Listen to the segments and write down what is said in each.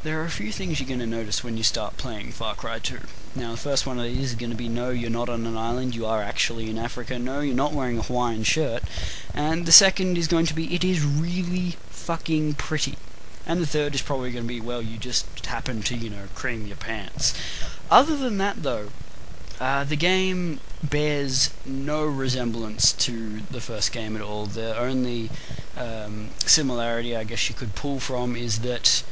There are a few things you're going to notice when you start playing Far Cry 2. Now, the first one of these is going to be no, you're not on an island, you are actually in Africa. No, you're not wearing a Hawaiian shirt. And the second is going to be, it is really fucking pretty. And the third is probably going to be, well, you just happen to, cream your pants. Other than that, though, the game bears no resemblance to the first game at all. The only similarity I guess you could pull from is that,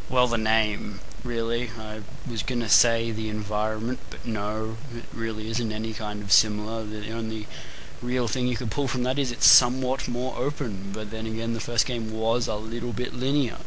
well, the name, really. I was going to say the environment, but no, it really isn't any kind of similar. The only real thing you could pull from that is it's somewhat more open, but then again, the first game was a little bit linear.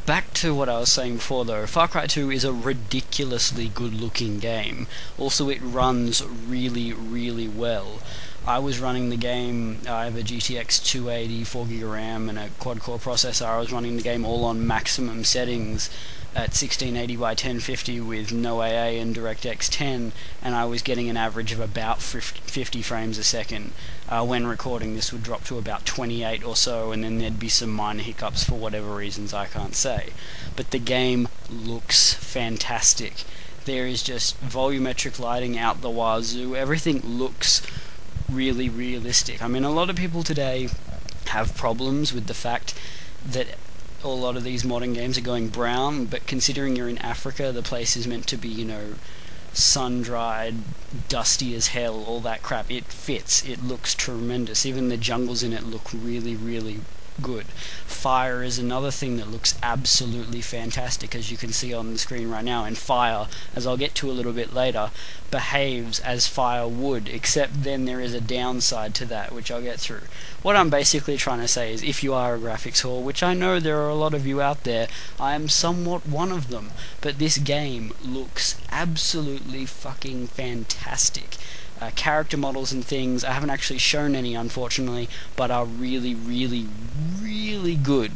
Back to what I was saying before though, Far Cry 2 is a ridiculously good looking game. Also, it runs really, really well. I was running the game, I have a GTX 280, 4GB RAM and a quad-core processor. I was running the game all on maximum settings at 1680 by 1050 with no AA and DirectX 10, and I was getting an average of about 50 frames a second. When recording, this would drop to about 28 or so, and then there'd be some minor hiccups for whatever reasons I can't say. But the game looks fantastic. There is just volumetric lighting out the wazoo. Everything looks really realistic. I mean, a lot of people today have problems with the fact that a lot of these modern games are going brown, but considering you're in Africa, the place is meant to be, sun-dried, dusty as hell, all that crap. It fits. It looks tremendous. Even the jungles in it look really, really good. Fire is another thing that looks absolutely fantastic, as you can see on the screen right now, and fire, as I'll get to a little bit later, behaves as fire would, except then there is a downside to that, which I'll get through. What I'm basically trying to say is, if you are a graphics whore, which I know there are a lot of you out there, I am somewhat one of them, but this game looks absolutely fucking fantastic. Character models and things, I haven't actually shown any unfortunately, but are really, really, really good.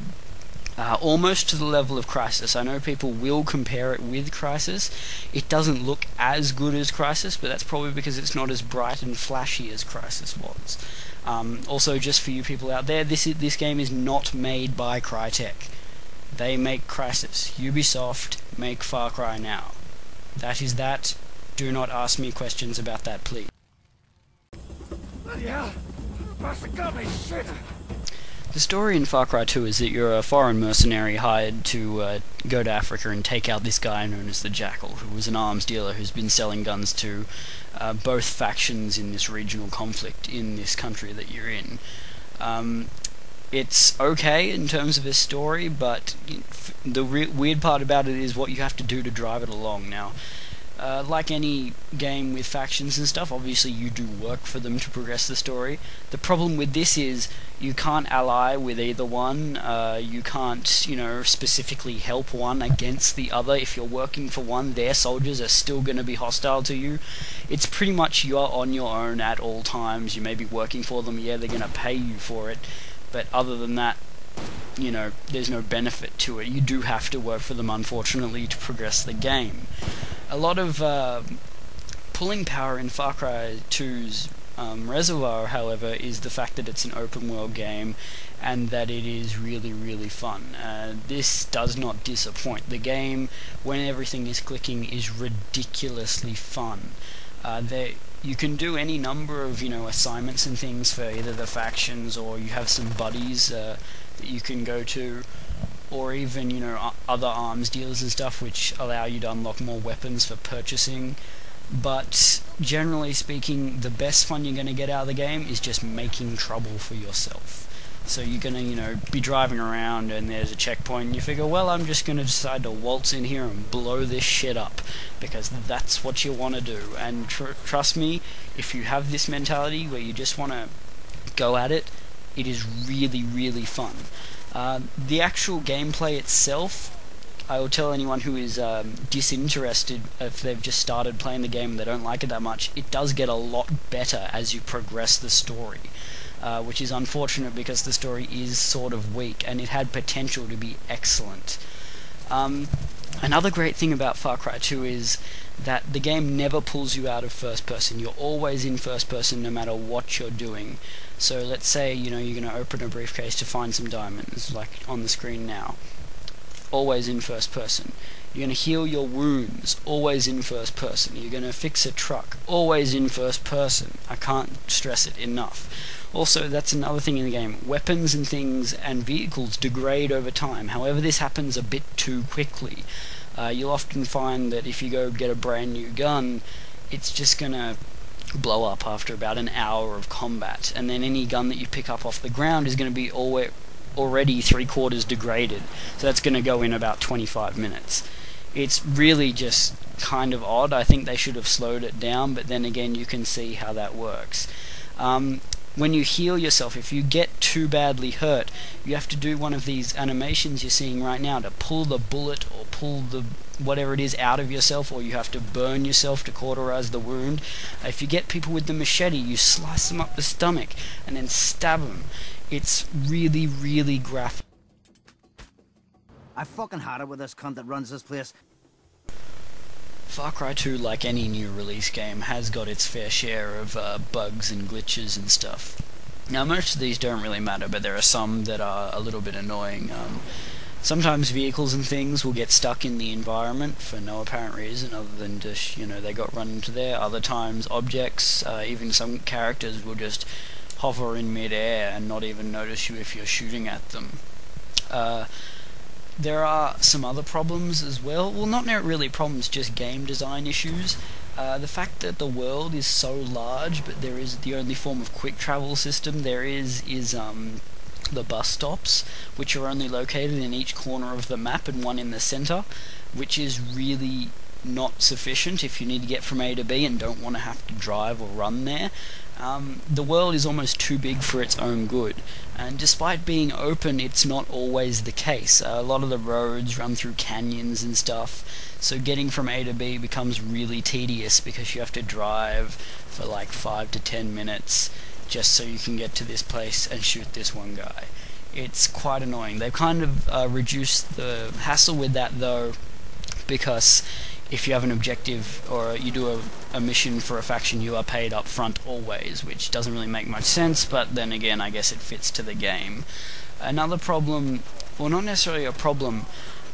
Almost to the level of Crysis. I know people will compare it with Crysis. It doesn't look as good as Crysis, but that's probably because it's not as bright and flashy as Crysis was. Also, just for you people out there, this game is not made by Crytek. They make Crysis. Ubisoft make Far Cry now. That is that. Do not ask me questions about that, please. Yeah, Master got me, shit. The story in Far Cry 2 is that you're a foreign mercenary hired to go to Africa and take out this guy known as the Jackal, who was an arms dealer who's been selling guns to both factions in this regional conflict in this country that you're in. It's okay in terms of a story, but the weird part about it is what you have to do to drive it along. Now, like any game with factions and stuff, obviously you do work for them to progress the story. The problem with this is you can't ally with either one. You can't, specifically help one against the other. If you're working for one, their soldiers are still going to be hostile to you. It's pretty much you're on your own at all times. You may be working for them, yeah, they're going to pay you for it, but other than that, there's no benefit to it. You do have to work for them, unfortunately, to progress the game. A lot of pulling power in Far Cry 2's reservoir, however, is the fact that it's an open world game and that it is really, really fun. This does not disappoint. The game, when everything is clicking, is ridiculously fun. You can do any number of assignments and things for either the factions, or you have some buddies that you can go to, or even other arms dealers and stuff, which allow you to unlock more weapons for purchasing. But generally speaking, the best fun you're going to get out of the game is just making trouble for yourself. So you're going to be driving around and there's a checkpoint and you figure, well, I'm just going to decide to waltz in here and blow this shit up, because that's what you want to do. And trust me, if you have this mentality where you just want to go at it, it is really, really fun. The actual gameplay itself, I will tell anyone who is disinterested if they've just started playing the game and they don't like it that much, it does get a lot better as you progress the story. Which is unfortunate because the story is sort of weak and it had potential to be excellent. Another great thing about Far Cry 2 is that the game never pulls you out of first person. You're always in first person no matter what you're doing. So let's say you're going to open a briefcase to find some diamonds, like on the screen now. always in first person. You're going to heal your wounds, always in first person. You're going to fix a truck, always in first person. I can't stress it enough. Also, that's another thing in the game. Weapons and things and vehicles degrade over time. However, this happens a bit too quickly. You'll often find that if you go get a brand new gun, it's just going to blow up after about an hour of combat. And then any gun that you pick up off the ground is going to be already 3/4 degraded. So that's going to go in about 25 minutes. It's really just kind of odd. I think they should have slowed it down, but then again you can see how that works. When you heal yourself, if you get too badly hurt, you have to do one of these animations you're seeing right now to pull the bullet or pull the whatever it is out of yourself, or you have to burn yourself to cauterize the wound. If you get people with the machete, you slice them up the stomach and then stab them. It's really, really graphic. I fucking had it with this cunt that runs this place. Far Cry 2, like any new release game, has got its fair share of bugs and glitches and stuff. Now, most of these don't really matter, but there are some that are a little bit annoying. Sometimes vehicles and things will get stuck in the environment for no apparent reason other than just, they got run into there. Other times, objects, even some characters will just hover in mid-air and not even notice you if you're shooting at them. There are some other problems as well. Well, not really problems, just game design issues. The fact that the world is so large, but there is the only form of quick travel system there is the bus stops, which are only located in each corner of the map and one in the center, which is really not sufficient if you need to get from A to B and don't want to have to drive or run there. The world is almost too big for its own good, and despite being open, it's not always the case. A lot of the roads run through canyons and stuff, so getting from A to B becomes really tedious because you have to drive for like 5 to 10 minutes just so you can get to this place and shoot this one guy. It's quite annoying. They've kind of reduced the hassle with that though, because if you have an objective or you do a mission for a faction, you are paid up front always, which doesn't really make much sense, but then again I guess it fits to the game. Another problem, well, not necessarily a problem,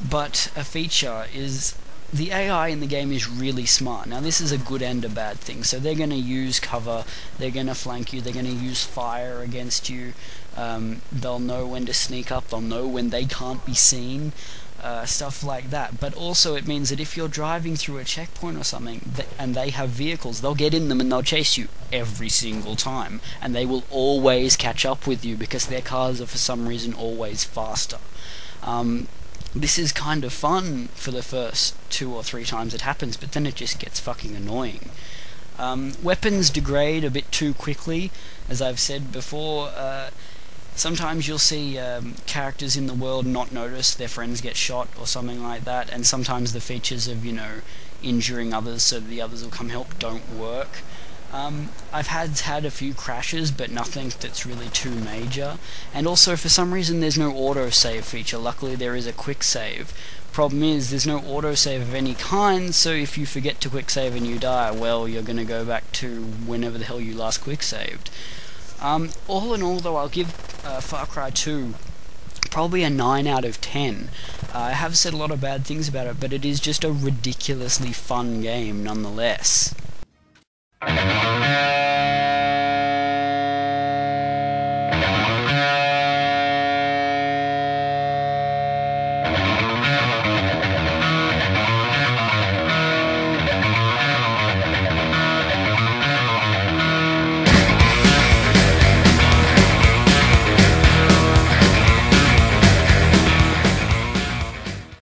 but a feature is the AI in the game is really smart. Now this is a good and a bad thing. So they're going to use cover, they're going to flank you, they're going to use fire against you, they'll know when to sneak up, they'll know when they can't be seen, stuff like that. But also it means that if you're driving through a checkpoint or something and they have vehicles, they'll get in them and they'll chase you every single time, and they will always catch up with you because their cars are for some reason always faster. This is kind of fun for the first 2 or 3 times it happens, but then it just gets fucking annoying. Weapons degrade a bit too quickly, as I've said before. Sometimes you'll see characters in the world not notice their friends get shot or something like that, and sometimes the features of, injuring others so the others will come help don't work. I've had a few crashes, but nothing that's really too major. And also, for some reason, there's no auto-save feature. Luckily, there is a quick save. Problem is, there's no auto-save of any kind, so if you forget to quick save and you die, well, you're going to go back to whenever the hell you last quick saved. All in all, though, I'll give Far Cry 2 probably a 9 out of 10. I have said a lot of bad things about it, but it is just a ridiculously fun game nonetheless.